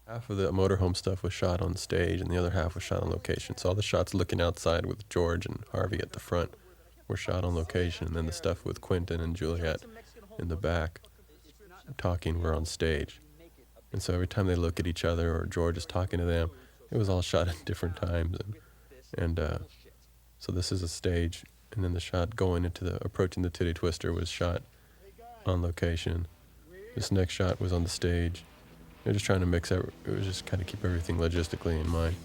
Half of the motorhome stuff was shot on stage, and the other half was shot on location. So all the shots looking outside with George and Harvey at the front were shot on location, and then the stuff with Quentin and Juliet in the back talking were on stage. And so every time they look at each other or George is talking to them, it was all shot at different times. So this is a stage, and then the shot going into approaching the Titty Twister was shot on location. This next shot was on the stage. They're just trying to it was just kind of keep everything logistically in mind.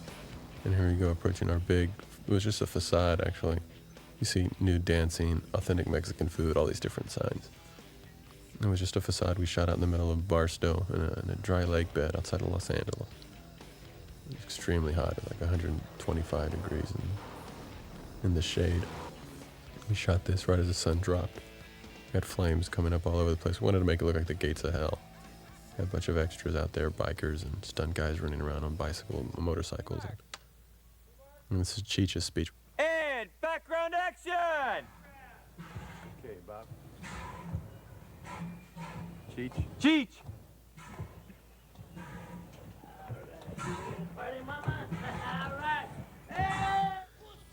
And here we go, approaching our it was just a facade actually. You see nude dancing, authentic Mexican food, all these different signs. It was just a facade we shot out in the middle of Barstow in a dry lake bed outside of Los Angeles. It was extremely hot, like 125 degrees in the shade. We shot this right as the sun dropped. We had flames coming up all over the place. We wanted to make it look like the gates of hell. Had a bunch of extras out there, bikers and stunt guys running around on motorcycles. And this is Cheech's speech. And background action! Okay, Bob. Cheech. Cheech!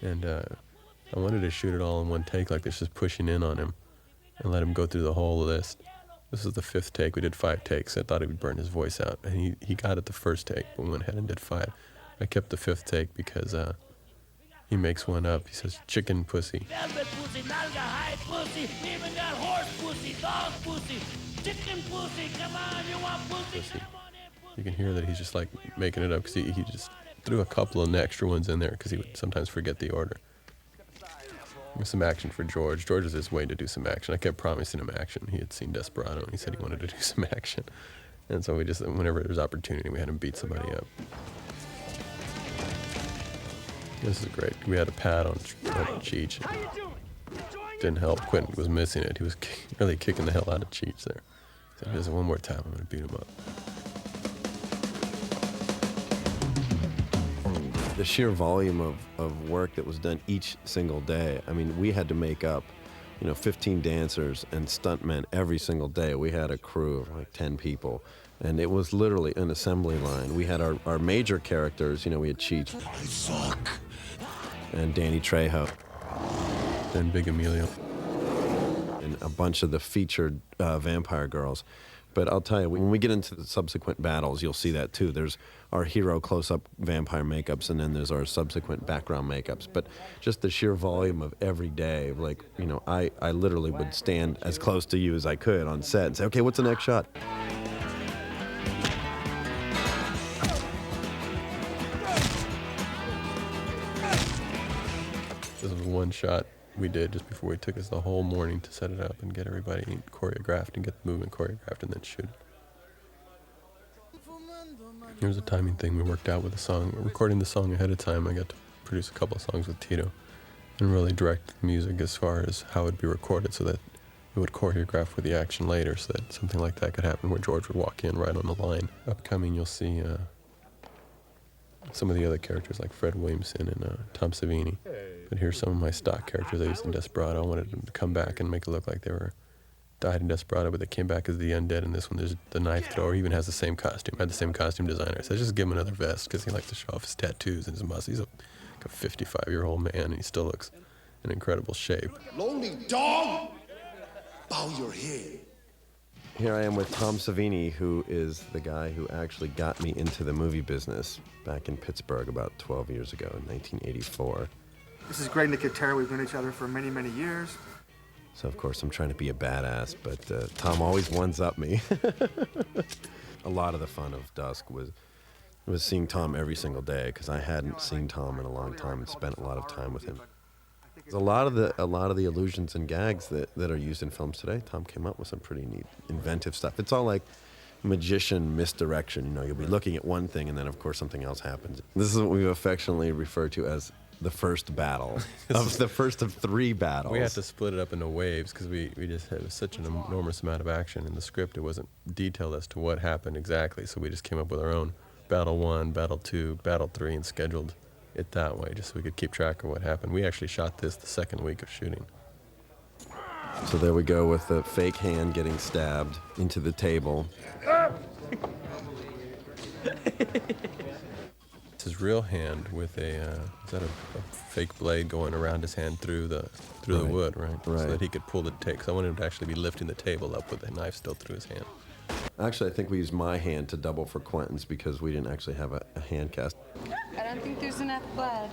And I wanted to shoot it all in one take like this, just pushing in on him and let him go through the whole list. This is the 5th take. We did 5 takes. I thought he would burn his voice out. And he got it the first take, but we went ahead and did 5. I kept the 5th take because he makes one up. He says, chicken pussy. Velvet pussy, nalga high pussy, even got horse pussy, dog pussy, chicken pussy, come on, you want pussy? Come on in, pussy. You can hear that he's just like making it up because he just threw a couple of extra ones in there because he would sometimes forget the order. Some action for George. George is his way to do some action. I kept promising him action. He had seen Desperado, and he said he wanted to do some action. And so we just, whenever there's opportunity, we had him beat somebody up. This is great. We had a pad on Cheech. Didn't help. Quentin was missing it. He was really kicking the hell out of Cheech there. So if he does it one more time, I'm going to beat him up. The sheer volume of work that was done each single day. I mean, we had to make up, 15 dancers and stuntmen every single day. We had a crew of like 10 people, and it was literally an assembly line. We had our major characters, we had Cheech. I suck. And Danny Trejo. Then Big Emilio. And a bunch of the featured vampire girls. But I'll tell you, when we get into the subsequent battles, you'll see that too. There's our hero close-up vampire makeups, and then there's our subsequent background makeups. But just the sheer volume of every day, like, I literally would stand as close to you as I could on set and say, okay, what's the next shot? This was one shot we did just before we took us the whole morning to set it up and get everybody choreographed and get the movement choreographed and then shoot it. Here's a timing thing we worked out with the song. Recording the song ahead of time, I got to produce a couple of songs with Tito and really direct the music as far as how it would be recorded so that it would choreograph with the action later so that something like that could happen where George would walk in right on the line. Upcoming, you'll see some of the other characters like Fred Williamson and Tom Savini. But here's some of my stock characters I used in Desperado. I wanted them to come back and make it look like they were died in Desperado, but they came back as the undead. In this one, there's the knife thrower. He even has the same costume. I had the same costume designer. So I just give him another vest because he likes to show off his tattoos and his muscles. He's a 55-year-old man, and he still looks in incredible shape. Lonely dog, bow your head. Here I am with Tom Savini, who is the guy who actually got me into the movie business back in Pittsburgh about 12 years ago in 1984. This is Greg Nicotero. We've known each other for many, many years. So, of course, I'm trying to be a badass, but Tom always ones-up me. A lot of the fun of Dusk was seeing Tom every single day, because I hadn't seen Tom in a long time and spent a lot of time with him. A lot of the illusions and gags that are used in films today, Tom came up with some pretty neat, inventive stuff. It's all like magician misdirection. You'll be looking at one thing, and then, of course, something else happens. This is what we've affectionately referred to as the first battle, of the first of 3 battles. We had to split it up into waves because we just had such an enormous amount of action in the script. It wasn't detailed as to what happened exactly, so we just came up with our own battle 1, battle 2, battle 3, and scheduled it that way just so we could keep track of what happened. We actually shot this the second week of shooting. So there we go with the fake hand getting stabbed into the table. It's his real hand with a is that a fake blade going around his hand through the wood, right? Right. So that he could pull the tape. 'Cause I wanted him to actually be lifting the table up with the knife still through his hand. Actually, I think we used my hand to double for Quentin's because we didn't actually have a hand cast. I don't think there's enough blood.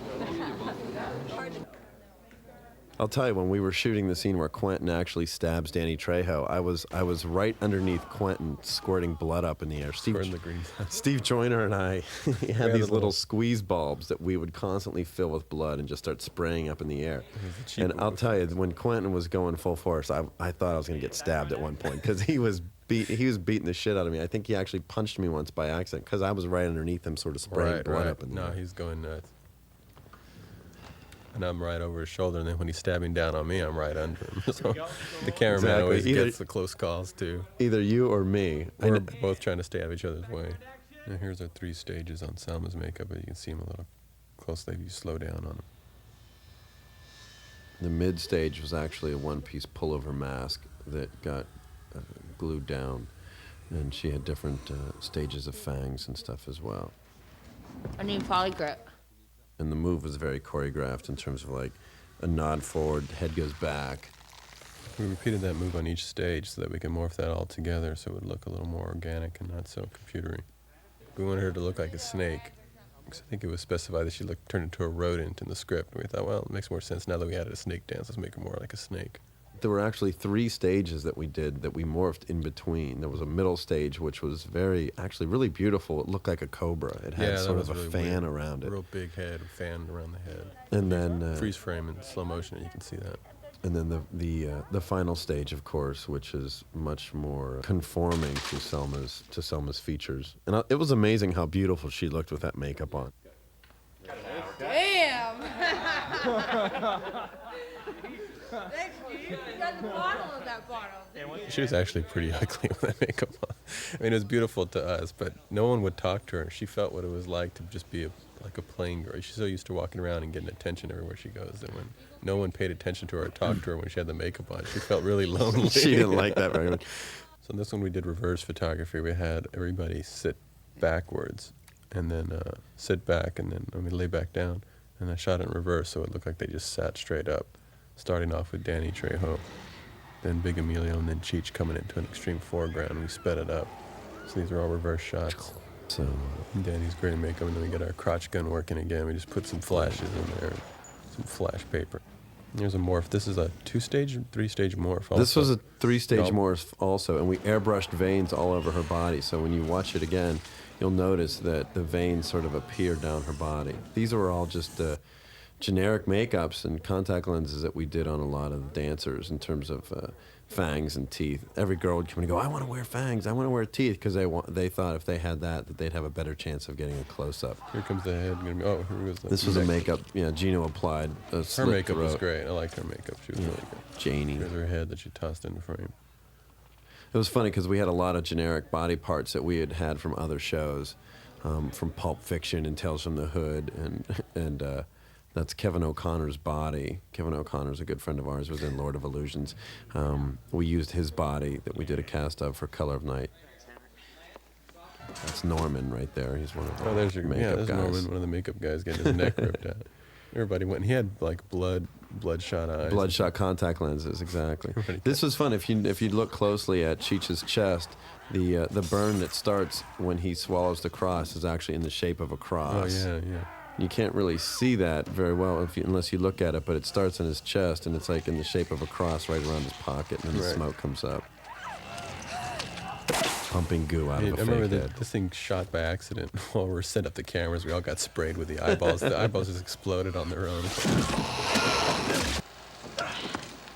I'll tell you, when we were shooting the scene where Quentin actually stabs Danny Trejo, I was right underneath Quentin, squirting blood up in the air. Squirting the green. Steve Joyner and I he had had these a little little- squeeze bulbs that we would constantly fill with blood and just start spraying up in the air. a cheap And I'll move. tell you, when Quentin was going full force, I thought I was going to get stabbed at one point because he was beating the shit out of me. I think he actually punched me once by accident because I was right underneath him, sort of spraying blood up in the No, air. he's going nuts. And I'm right over his shoulder, and then when he's stabbing down on me, I'm right under him. So the cameraman Exactly. always Either- gets the close calls too. Either you or me. We're both trying to stay out of each other's way. Now here's our 3 stages on Selma's makeup, but you can see him a little closely if you slow down on him. The mid stage was actually a one-piece pullover mask that got glued down, and she had different stages of fangs and stuff as well. I need polygrip. And the move was very choreographed in terms of like a nod forward, head goes back. We repeated that move on each stage so that we can morph that all together so it would look a little more organic and not so computery. We wanted her to look like a snake, because I think it was specified that she turned into a rodent in the script. And we thought, well, it makes more sense now that we added a snake dance. Let's make her more like a snake. There were actually 3 stages that we did that we morphed in between. There was a middle stage which was actually really beautiful. It looked like a cobra. It had that sort was of a really fan weird. around it. Real big head, fan around the head. And then Freeze frame in slow motion, and you can see that. And then the final stage, of course, which is much more conforming to Selma's features. And it was amazing how beautiful she looked with that makeup on. Damn! Thanks, Steve. You got the bottle of that bottle. She was actually pretty ugly with that makeup on. I mean, it was beautiful to us, but no one would talk to her. She felt what it was like to just be like a plain girl. She's so used to walking around and getting attention everywhere she goes that when no one paid attention to her or talked to her when she had the makeup on, she felt really lonely. She didn't like that very much. So in this one we did reverse photography. We had everybody sit backwards and then sit back and then lay back down. And I shot it in reverse so it looked like they just sat straight up, starting off with Danny Trejo, then Big Emilio, and then Cheech coming into an extreme foreground. We sped it up. So these are all reverse shots. So Danny's great in makeup, and then we get our crotch gun working again. We just put some flashes in there, some flash paper. Here's a morph. This is a 2-stage, 3-stage morph. Also. this was a 3-stage Yup. morph also, and we airbrushed veins all over her body. So when you watch it again, you'll notice that the veins sort of appear down her body. These were all just generic makeups and contact lenses that we did on a lot of the dancers in terms of fangs and teeth. Every girl would come and go, I want to wear fangs, I want to wear teeth, because they thought if they had that they'd have a better chance of getting a close-up. Here comes the head. Here goes the This was a neck. makeup, Gino applied a Her slit makeup was throat. great. I liked her makeup. She was really good. Janie. Here's her head that she tossed in the frame. It was funny because we had a lot of generic body parts that we had from other shows, from Pulp Fiction and Tales from the Hood, and that's Kevin O'Connor's body. Kevin O'Connor's a good friend of ours, was in Lord of Illusions. We used his body that we did a cast of for Color of Night. That's Norman right there. He's one of the There's your makeup there's guys. Norman, one of the makeup guys, getting his neck ripped out. Everybody went. He had like bloodshot eyes. Bloodshot contact lenses, exactly. This was fun. If you look closely at Cheech's chest, the burn that starts when he swallows the cross is actually in the shape of a Oh cross. yeah. You can't really see that very well unless you look at it, but it starts in his chest, and it's like in the shape of a cross right around his pocket, and then the Right. smoke comes up. Pumping goo out I of a remember fake head. this thing shot by accident while we were setting up the cameras. We all got sprayed with the eyeballs. The eyeballs just exploded on their own.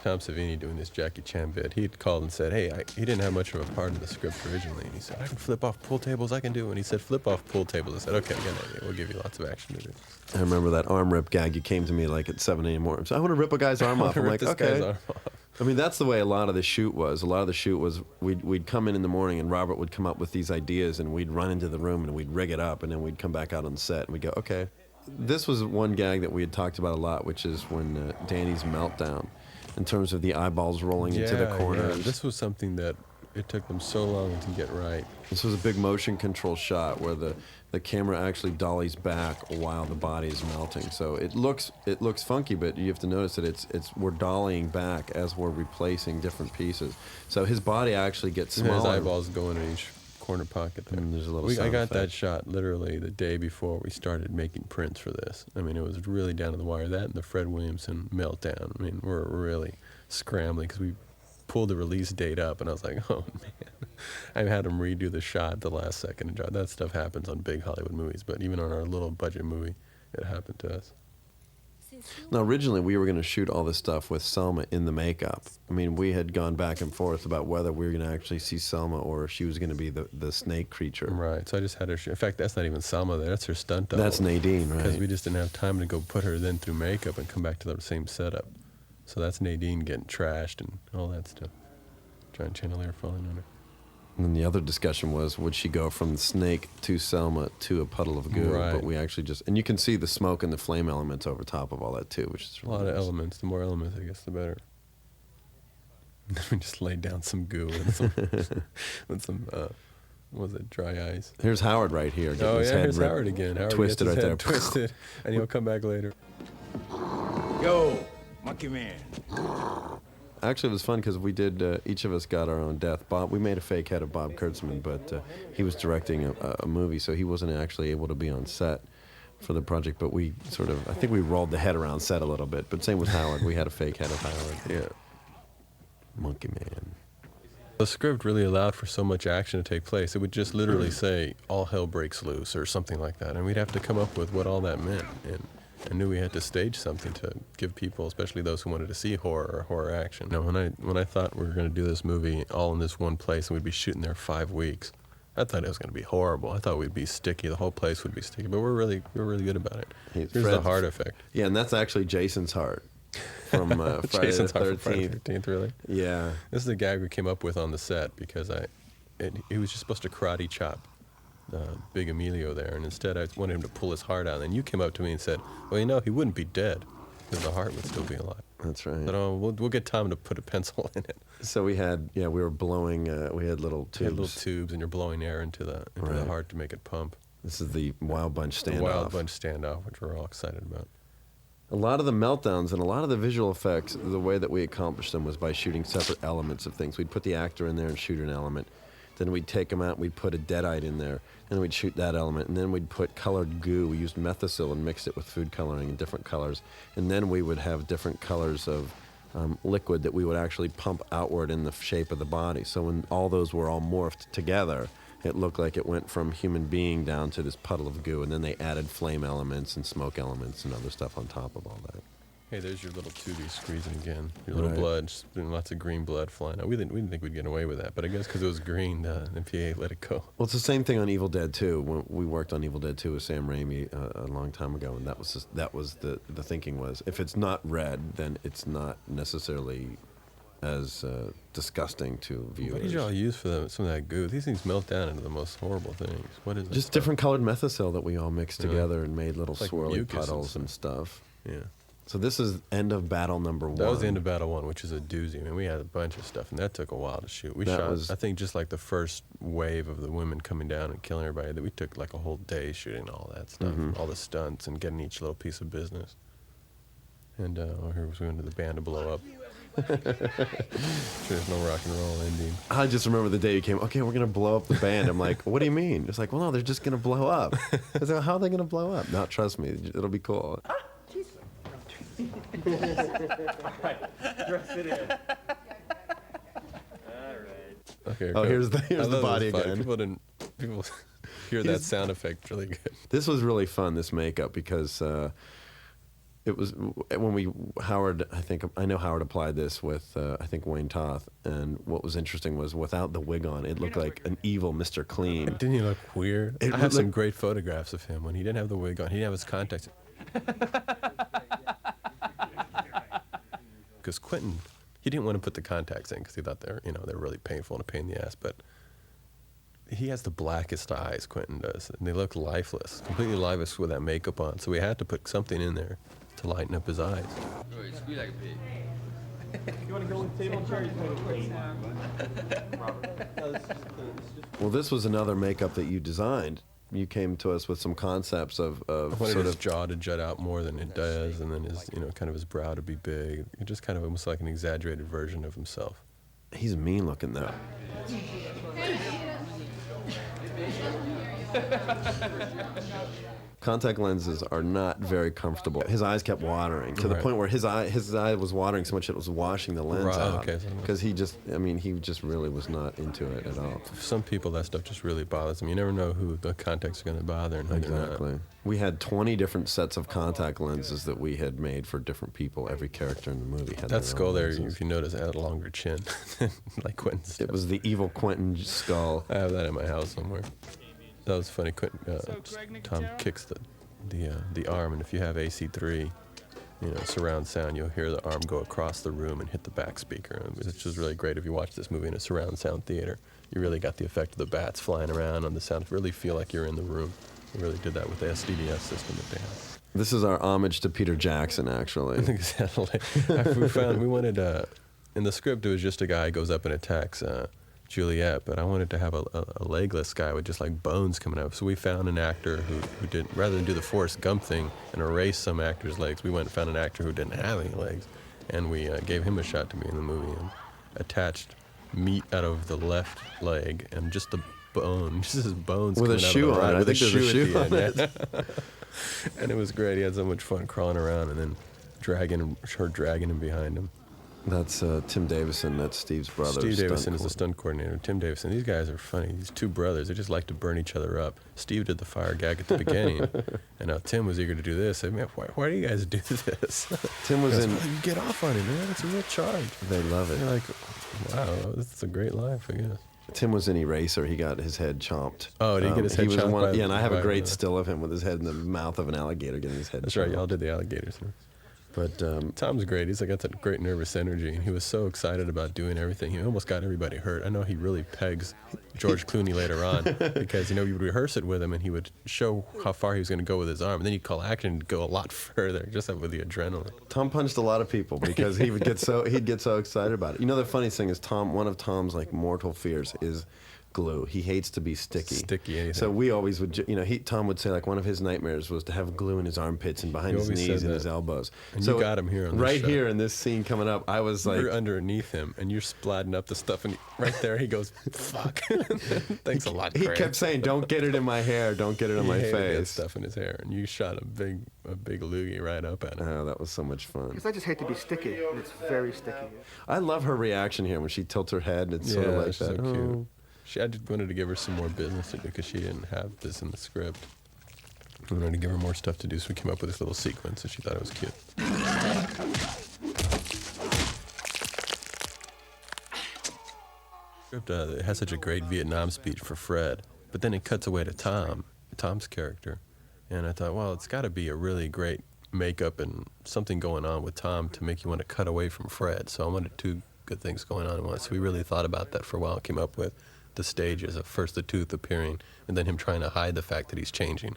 Tom Savini doing this Jackie Chan bit. He had called and said, hey, he didn't have much of a part in the script originally. And he said, I can flip off pool tables, I can do it. And he said, flip off pool tables. I said, okay, I got an idea. We'll give you lots of action to do. I remember that arm rip gag. You came to me like at 7 a.m. So I want to rip a guy's arm off. I'm Rip like, this guy's okay. arm off. I mean, that's the way a lot of the shoot was. A lot of the shoot was we'd come in the morning, and Robert would come up with these ideas, and we'd run into the room, and we'd rig it up, and then we'd come back out on set, and we'd go, okay. This was one gag that we had talked about a lot, which is when Danny's meltdown, in terms of the eyeballs rolling into the corners. Yeah. This was something that it took them so long to get right. This was a big motion control shot where the camera actually dollies back while the body is melting. So it looks funky, but you have to notice that we're dollying back as we're replacing different pieces. So his body actually gets smaller. His eyeballs go into each corner pocket there. And there's a little I sound got effect. that shot literally the day before we started making prints for this. I mean, it was really down to the wire. That and the Fred Williamson meltdown. I mean, we're really scrambling because we pulled the release date up, and I was like, oh man, I had him redo the shot at the last second. That stuff happens on big Hollywood movies, but even on our little budget movie, it happened to us. Now, originally, we were going to shoot all this stuff with Selma in the makeup. I mean, we had gone back and forth about whether we were going to actually see Selma or she was going to be the snake creature. Right, so I just had her, in fact, that's not even Selma there, that's her stunt double. That's Nadine, right? Because we just didn't have time to go put her then through makeup and come back to the same setup. So that's Nadine getting trashed and all that stuff. Giant chandelier falling on her. And then the other discussion was, would she go from the snake to Selma to a puddle of goo? Right. But we actually and you can see the smoke and the flame elements over top of all that too, which is A really lot of nice. elements. The more elements, I guess, the better. We just laid down some goo with some, what was it, dry ice. Here's Howard right here. Getting his head here's ripped, Howard again. Howard twisted gets his right head there. twisted, and he'll come back later. Yo, monkey man. Actually, it was fun because we did, each of us got our own death. We made a fake head of Bob Kurtzman, but he was directing a movie, so he wasn't actually able to be on set for the project. But we I think we rolled the head around set a little bit. But same with Howard. We had a fake head of Howard. Yeah. Monkey Man. The script really allowed for so much action to take place. It would just literally say, all hell breaks loose, or something like that. And we'd have to come up with what all that meant. And I knew we had to stage something to give people, especially those who wanted to see horror or horror action. Now, when I thought we were going to do this movie all in this one place and we'd be shooting there 5 weeks, I thought it was going to be horrible. I thought we'd be sticky. The whole place would be sticky. But we're really good about it. Here's the heart effect. Yeah, and that's actually Jason's heart from Friday Jason's the heart from 13th. Friday the 13th, really? Yeah. This is the gag we came up with on the set because he was just supposed to karate chop Big Emilio there, and instead I wanted him to pull his heart out. And then you came up to me and said, well, you know, he wouldn't be dead because the heart would still be alive. That's right. But we'll get Tom to put a pencil in it. So we were blowing, we had little tubes. You had little tubes, and you're blowing air into the Right. heart to make it pump. This is the Wild Bunch standoff. The Wild Bunch standoff, which we're all excited about. A lot of the meltdowns and a lot of the visual effects, the way that we accomplished them was by shooting separate elements of things. We'd put the actor in there and shoot an element. Then we'd take them out and we'd put a deadite in there. And we'd shoot that element. And then we'd put colored goo. We used methicil and mixed it with food coloring in different colors. And then we would have different colors of liquid that we would actually pump outward in the shape of the body. So when all those were all morphed together, it looked like it went from human being down to this puddle of goo. And then they added flame elements and smoke elements and other stuff on top of all that. Hey, there's your little tubie squeezing again. Your little Right. blood, just lots of green blood flying out. We didn't think we'd get away with that, but I guess because it was green, the MPA let it go. Well, it's the same thing on Evil Dead 2. When we worked on Evil Dead 2 with Sam Raimi a long time ago, and that was the thinking was, if it's not red, then it's not necessarily as disgusting to viewers. What did y'all use for some of that goo? These things melt down into the most horrible things. What is it? Just different colored methicil that we all mixed Really? together and made little Like swirly mucus and puddles and stuff. Yeah. So this is end of battle number 1. That was the end of Battle 1, which is a doozy. I mean, we had a bunch of stuff, and that took a while to shoot. We That shot, was- I think, just like the first wave of the women coming down and killing everybody, that we took like a whole day shooting all that stuff, all the stunts, and getting each little piece of business. And here was going to the band to blow up. There's no rock and roll ending. I just remember the day you came, okay, we're going to blow up the band. I'm like, what do you mean? It's like, well, no, they're just going to blow up. I was like, how are they going to blow up? No, trust me, it'll be cool. Dress it in. Okay. Oh, go. here's the I thought it body was fun. again. People hear that sound effect really good. This was really fun, this makeup, because it was when Howard, I know Howard applied this with, I think, Wayne Toth, and what was interesting was without the wig on, it looked like an evil Mr. Clean. Didn't he look weird? It I have looked some like- great photographs of him when he didn't have the wig on. He didn't have his contacts. Because Quentin, he didn't want to put the contacts in because he thought they're really painful and a pain in the ass. But he has the blackest eyes, Quentin does, and they look lifeless, completely lifeless with that makeup on. So we had to put something in there to lighten up his eyes. Squeeze like a pig. Well, this was another makeup that you designed. You came to us with some concepts of I wanted sort his of jaw to jut out more than it does, and then his, kind of his brow to be big. It just kind of almost like an exaggerated version of himself. He's mean looking though. Contact lenses are not very comfortable. His eyes kept watering to the Right. point where his eye was watering so much it was washing the lens Right, out. okay. Because he just really was not into it at all. For some people, that stuff just really bothers them. You never know who the contacts are going to bother and who they're not. Exactly. We had 20 different sets of contact lenses that we had made for different people. Every character in the movie had That their skull own there, lenses. if you notice, it had a longer chin, like Quentin's. It was the evil Quentin skull. I have that in my house somewhere. That was funny. Tom kicks the arm, and if you have AC3, surround sound, you'll hear the arm go across the room and hit the back speaker. It's just really great if you watch this movie in a surround sound theater. You really got the effect of the bats flying around on the sound. You really feel like you're in the room. They really did that with the SDDS system that they have. This is our homage to Peter Jackson, actually. Exactly. We wanted, in the script, it was just a guy who goes up and attacks Juliet, but I wanted to have a legless guy with just like bones coming up. So we found an actor who did, rather than do the Forrest Gump thing and erase some actors' legs, we went and found an actor who didn't have any legs, and we gave him a shot to be in the movie and attached meat out of the left leg and just the bone, just his bones With a coming out shoe of the on right, it. I with think there's a shoe at on the it. end, yeah. And it was great. He had so much fun crawling around and then dragging him behind him. That's Tim Davison. That's Steve's brother. Steve Davison is the stunt coordinator. Tim Davison. These guys are funny. These two brothers. They just like to burn each other up. Steve did the fire gag at the beginning, and now Tim was eager to do this. I mean, why do you guys do this? Tim was in. You get off on it, man. It's a real charge. They love it. You're like, wow, this is a great life, I guess. Tim was in Eraser. He got his head chomped. Oh, did he get his head was chomped by- yeah, and I have a by- great still of him with his head in the mouth of an alligator getting his head That's chomped. right. Y'all did the alligators. But Tom's great. He's got that great nervous energy, and he was so excited about doing everything. He almost got everybody hurt. I know he really pegs George Clooney later on because, we would rehearse it with him, and he would show how far he was going to go with his arm, and then he'd call action and go a lot further, just with the adrenaline. Tom punched a lot of people because he would get so excited about it. The funny thing is one of Tom's like mortal fears is glue. He hates to be sticky. Sticky anything. So we always would, Tom would say like one of his nightmares was to have glue in his armpits and behind He his always knees said and that. his elbows. And so you got him here on this right show. here in this scene coming up. I was like, You're underneath him, and you're splatting up the stuff, and right there he goes, fuck. Thanks a lot, he Craig. kept saying, "Don't get it in my hair. Don't get it in He my hated that face." stuff in his hair, and you shot a big loogie right up at him. Oh, that was so much fun. Because I just hate to be sticky, and it's very sticky. I love her reaction here when she tilts her head. It's sort of like she's that. so cute. Oh. I just wanted to give her some more business to do because she didn't have this in the script. I wanted to give her more stuff to do, so we came up with this little sequence, and she thought it was cute. Script, it has such a great Vietnam speech for Fred, but then it cuts away to Tom's character, and I thought, well, it's got to be a really great makeup and something going on with Tom to make you want to cut away from Fred. So I wanted two good things going on at once. So we really thought about that for a while, came up with the stages of first the tooth appearing and then him trying to hide the fact that he's changing.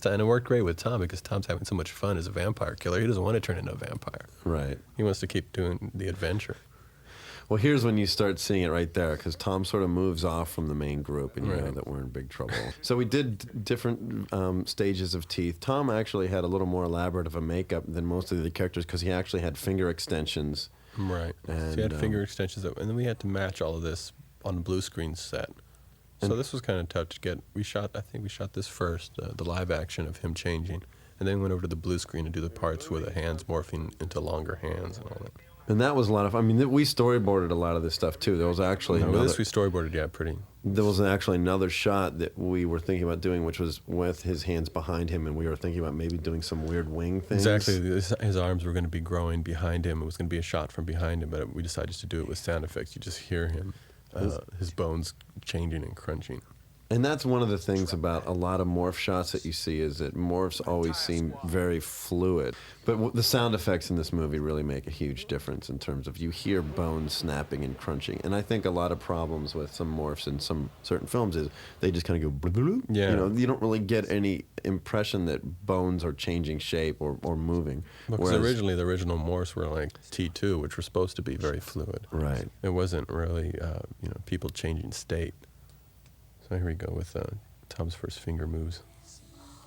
And it worked great with Tom because Tom's having so much fun as a vampire killer. He doesn't want to turn into a vampire. Right. He wants to keep doing the adventure. Well, here's when you start seeing it right there, because Tom sort of moves off from the main group, and you know Right. that we're in big trouble. So we did different stages of teeth. Tom actually had a little more elaborate of a makeup than most of the characters, because he actually had finger extensions. Right. So And, he had finger extensions, and then we had to match all of this on a blue screen set. So this was kind of tough to get. I think we shot this first, the live action of him changing, and then went over to the blue screen to do the parts with the hands morphing into longer hands and all that. And that was a lot of fun. I mean, we storyboarded a lot of this stuff, too. There was actually No, with another, this we storyboarded, pretty. there was actually another shot that we were thinking about doing, which was with his hands behind him, and we were thinking about maybe doing some weird wing things. Exactly. His arms were going to be growing behind him. It was going to be a shot from behind him, but we decided just to do it with sound effects. You just hear him, his bones changing and crunching. And that's one of the things about a lot of morph shots that you see is that morphs always seem very fluid. But the sound effects in this movie really make a huge difference in terms of you hear bones snapping and crunching. And I think a lot of problems with some morphs in some certain films is they just kind of go, blue. Yeah. You know, you don't really get any impression that bones are changing shape or moving. Because originally the original morphs were like T2, which were supposed to be very fluid. Right. It wasn't really, people changing state. So here we go with Tom's first finger moves.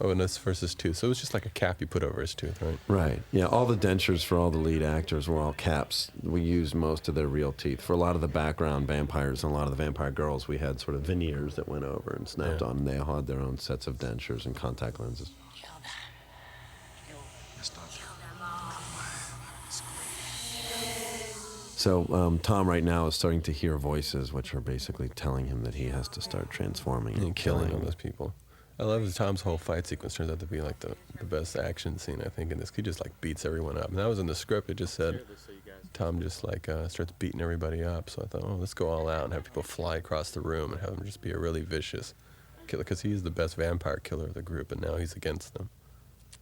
Oh, and this first his tooth. So it was just like a cap you put over his tooth, right? Right. Yeah, all the dentures for all the lead actors were all caps. We used most of their real teeth. For a lot of the background vampires and a lot of the vampire girls, we had sort of veneers that went over and snapped on, and they all had their own sets of dentures and contact lenses. So Tom right now is starting to hear voices, which are basically telling him that he has to start transforming and Killing all those people. I love Tom's whole fight sequence. Turns out to be like the best action scene, I think, in this. He just like beats everyone up. And that was in the script. It just said Tom just like starts beating everybody up. So I thought, oh, let's go all out and have people fly across the room and have him just be a really vicious killer, because he's the best vampire killer of the group, and now he's against them.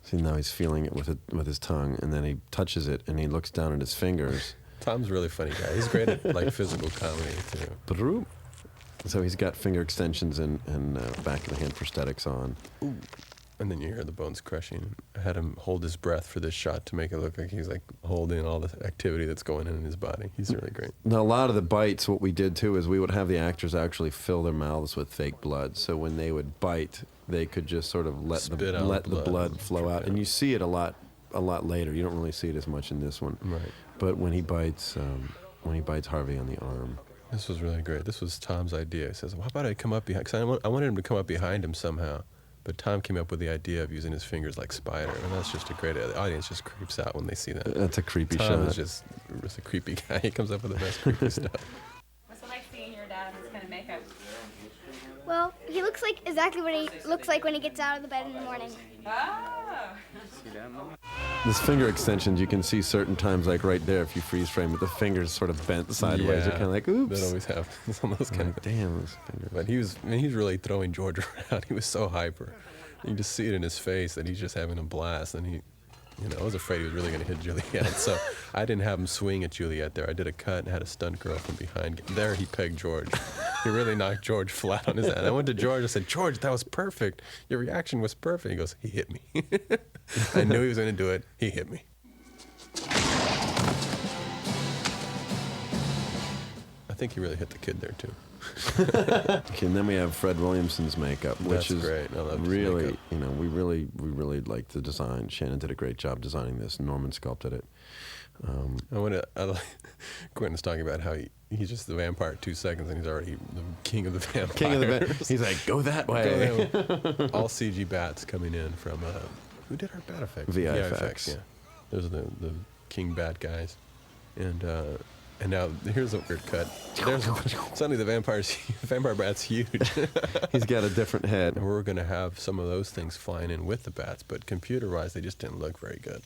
See, now he's feeling it with his tongue, and then he touches it, and he looks down at his fingers. Tom's a really funny guy. He's great at like physical comedy too. So he's got finger extensions and back of the hand prosthetics on. Ooh. And then you hear the bones crushing. I had him hold his breath for this shot to make it look like he's like holding all the activity that's going on in his body. He's really great. Now, a lot of the bites, what we did too is we would have the actors actually fill their mouths with fake blood. So when they would bite, they could just sort of let the blood flow out. And you see it a lot later. You don't really see it as much in this one. Right. But when he bites Harvey on the arm. This was really great. This was Tom's idea. He says, well, how about I come up behind? Because I wanted him to come up behind him somehow. But Tom came up with the idea of using his fingers like Spider, and that's just a great idea. The audience just creeps out when they see that. That's a creepy shot. Tom is just a creepy guy. He comes up with the best creepy stuff. What's it like seeing your dad in this kind of makeup? Well, he looks like exactly what he looks like when he gets out of the bed in the morning. Oh. This finger extensions, you can see certain times, like right there, if you freeze frame it, the fingers sort of bent sideways. Yeah, You're kind of like, oops. That always happens. Some of those kind of damn, this finger. But he was really throwing George around. He was so hyper. You can just see it in his face that he's just having a blast. And I was afraid he was really going to hit Juliet. So I didn't have him swing at Juliet there. I did a cut and had a stunt girl from behind. There he pegged George. He really knocked George flat on his head. I went to George and said, George, that was perfect. Your reaction was perfect. He goes, he hit me. I knew he was going to do it. He hit me. I think he really hit the kid there, too. Okay, and then we have Fred Williamson's makeup, which is great. I love really, makeup. we really liked the design. Shannon did a great job designing this. Norman sculpted it. Quentin's talking about how he's just the vampire 2 seconds and he's already the king of the vampires. King of the vampires. He's like, go that way. All CG bats coming in from, who did our bat effects? VFX. Yeah. Those are the king bat guys. And now here's a weird cut. Suddenly the vampire bat's huge. He's got a different head. And we're going to have some of those things flying in with the bats, but computer-wise, they just didn't look very good.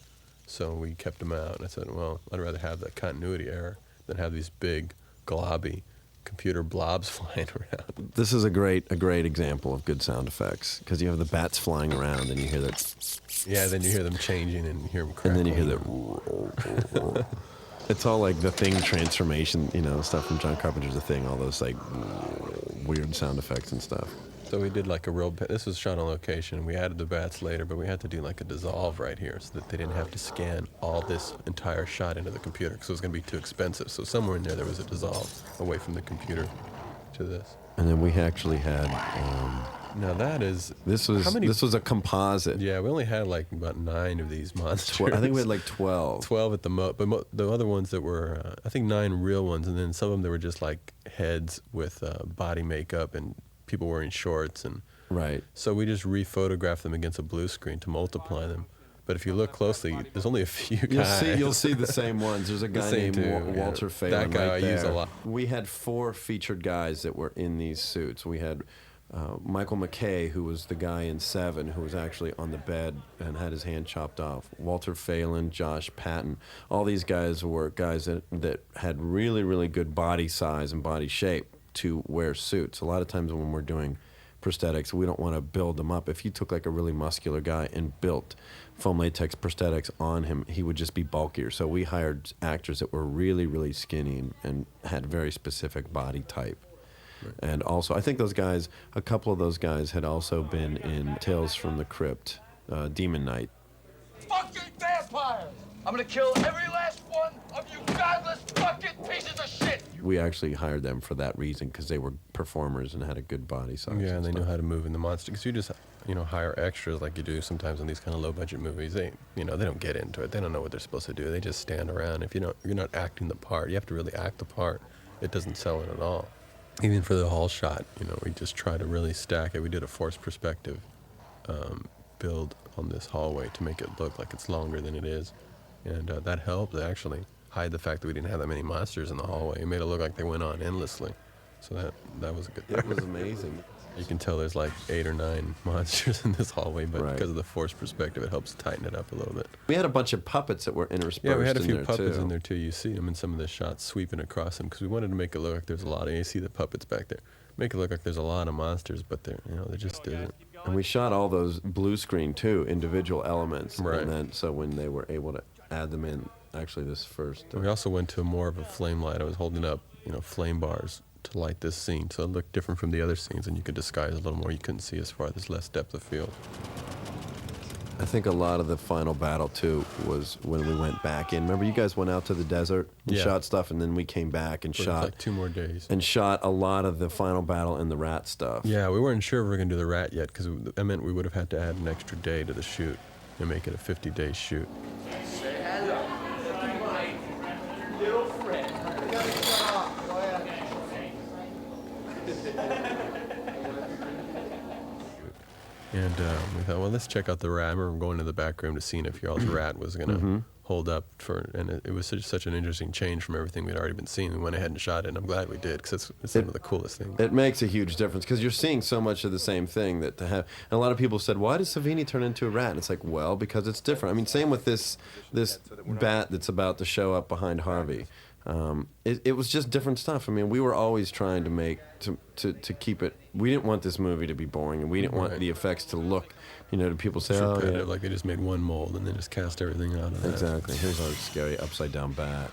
So we kept them out, and I said, well, I'd rather have the continuity error than have these big, globby computer blobs flying around. This is a great example of good sound effects, because you have the bats flying around, and you hear that. Yeah, then you hear them changing, and you hear them crackling. And then you hear that. It's all like the Thing transformation, stuff from John Carpenter's The Thing, all those like weird sound effects and stuff. So we did like this was shot on location. We added the bats later, but we had to do like a dissolve right here so that they didn't have to scan all this entire shot into the computer because it was going to be too expensive. So somewhere in there was a dissolve away from the computer to this. And then we actually had. Now This was a composite. Yeah, we only had like about 9 of these monsters. I think we had like 12. 12 at the most, but the other ones that were, I think 9 real ones, and then some of them that were just like heads with body makeup and people wearing shorts. And right. So we just re-photographed them against a blue screen to multiply them. But if you look closely, there's only a few guys. You'll see the same ones. There's a guy named Walter Phelan. That guy right there. I use a lot. We had 4 featured guys that were in these suits. We had Michael McKay, who was the guy in 7, who was actually on the bed and had his hand chopped off. Walter Phelan, Josh Patton. All these guys were guys that had really, really good body size and body shape to wear suits. A lot of times when we're doing prosthetics. We don't want to build them up. If you took like a really muscular guy and built foam latex prosthetics on him, he would just be bulkier. So we hired actors that were really, really skinny and had very specific body type. Right. And also, I think those guys, a couple of those guys had also been in Tales from the Crypt, Demon Knight. Fucking vampires! I'm gonna kill every last one of you godless fucking pieces of shit! We actually hired them for that reason, because they were performers and had a good body size. Yeah, and they knew how to move in the monster. Because you just, hire extras like you do sometimes in these kind of low-budget movies. They don't get into it. They don't know what they're supposed to do. They just stand around. If you're not acting the part, you have to really act the part. It doesn't sell it at all. Even for the hall shot, we just try to really stack it. We did a forced perspective build on this hallway to make it look like it's longer than it is. And that helped actually hide the fact that we didn't have that many monsters in the hallway. It made it look like they went on endlessly. So that was a good thing. That was amazing. You can tell there's like 8 or 9 monsters in this hallway, but Right. because of the forced perspective, it helps tighten it up a little bit. We had a bunch of puppets that were interspersed. Yeah, we had a few in there puppets too. in there too. You see them in some of the shots sweeping across them because we wanted to make it look like there's a lot of. You see the puppets back there. Make it look like there's a lot of monsters, but there just isn't. And we shot all those blue screen too, individual elements. Right. And then so when they were able to add them in, actually this first. We also went to more of a flame light. I was holding up, flame bars to light this scene, so it looked different from the other scenes, and you could disguise a little more. You couldn't see as far. There's less depth of field. I think a lot of the final battle too was when we went back in. Remember, you guys went out to the desert and Yeah. shot stuff, and then we came back and But shot like 2 more days. and shot a lot of the final battle and the rat stuff. Yeah, we weren't sure if we were gonna do the rat yet because that meant we would have had to add an extra day to the shoot and make it a 50-day shoot. Say hello. My little friend. And we thought, well, let's check out the rat. I remember going to the back room to see if y'all's rat was going to hold up and it was such an interesting change from everything we'd already been seeing. We went ahead and shot it, and I'm glad we did because it's one of the coolest things. It makes a huge difference because you're seeing so much of the same thing that to have. And a lot of people said, "Why does Savini turn into a rat?" And it's like, well, because it's different. I mean, same with this bat that's about to show up behind Harvey. It was just different stuff. I mean, we were always trying to make to keep it. We didn't want this movie to be boring, and we didn't want the effects to look, to people say, "Oh, yeah." Like they just made one mold and then just cast everything out of that. Exactly. Here's our scary upside down bat.